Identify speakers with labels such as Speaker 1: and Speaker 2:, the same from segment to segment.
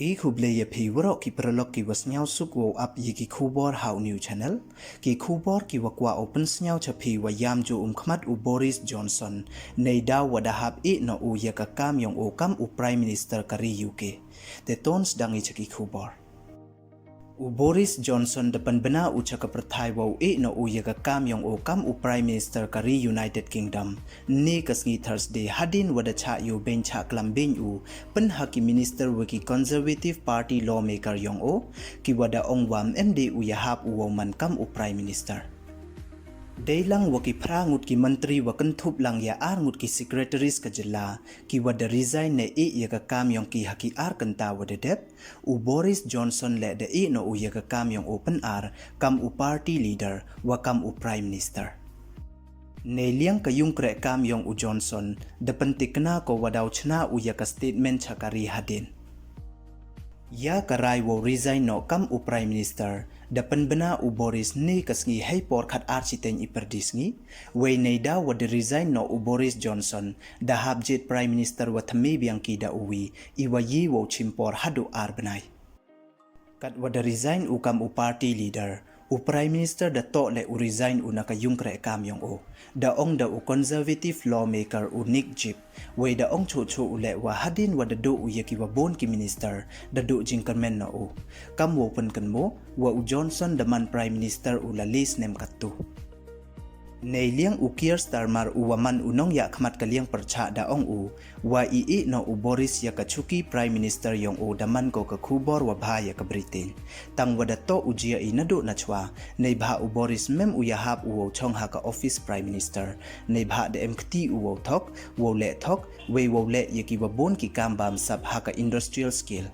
Speaker 1: Kubleye pi waro ki prolog ki was nyau suk wo up yi ki kubor how new channel ki kubor ki wakwa open nyau chapi wa yam jo khmat u Boris Johnson neibhah wada hap no u ya ka kam yong o kam u prime minister kari UK te tons dangi chaki kubor u Boris Johnson depan bena u chaka perthai wo no u ya ka kam yong o kam u prime minister kari United Kingdom ni kasngi Thursday hadin wada cha yu ben cha klambin u pen haki minister wiki conservative party lawmaker yong o ki wada ongwam MD u ya hap u man kam u prime minister Deilang waki prangut ki menteri wakan thup lang ya ar ngut ki secretaries ka jilla ki wada resign ne ya ka kam yong ki haki ar kanta wada dep u Boris Johnson le de no u ya ka kam yong open ar kam u party leader wa kam u prime minister ne liang ka yung kre kam yong u Johnson depan tikna ko wadaw chna u ya ka statement chakari hadin ya karai wo resign no kam u prime minister depan bena u Boris ni kasngi hay por khat architeng iperdisngi we neibhah wa de resign no u Boris Johnson da habjet prime minister wa thami biang ki da uwi iwa yi wo chimpor hadu ar benai kat wa de resign u kam u party leader u prime minister da to le u resign u naka yung kre kam yong o da ong da u conservative lawmaker u neibhah we da ong cho u le wa hadin wa da do u yaki wa bon ki minister da do jingkermen no u kam wo pen kan mo wa u Johnson da man prime minister u la list nem katu nei liang u kier starmar u waman unong ya khmat kaliang percha da ong u wa no u Boris ya kachuki prime minister yong u daman ko ka khubor wa bha ya ka Britain tang wada to u jia inado na chwa neibhah u Boris mem u ya hap u chong ha ka office prime minister neibhah de mkt u thok wo le thok we wo le yaki wa bon ki kam bam sab ha ka industrial scale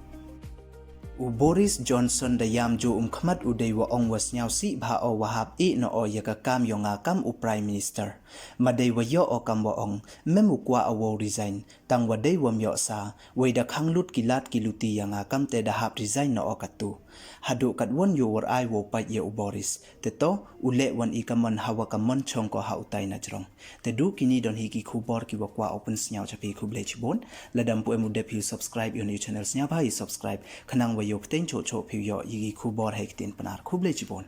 Speaker 1: u Boris Johnson da yam jo khmat u dei wa ong was nyau si bha o wa hap no o ya ka kam yonga kam u prime minister ma dei wa yo o kam wa ong memu kwa awo resign tang wa dei wa myo sa we da khanglut kilat kiluti yanga kam te da hap resign no o katu hadu kat won yo war ai wo pa ye u Boris te to u le wan I kamon hawa kamon chong ko ha utai na jrong te du kini don hi ki khubor ki wa kwa open nyau chapi khuble chibon ladam pu emu de phi subscribe your new channel nya bhai subscribe khanang wa yok ten cho phiu yo yi khubor hek tin panar khuble chibon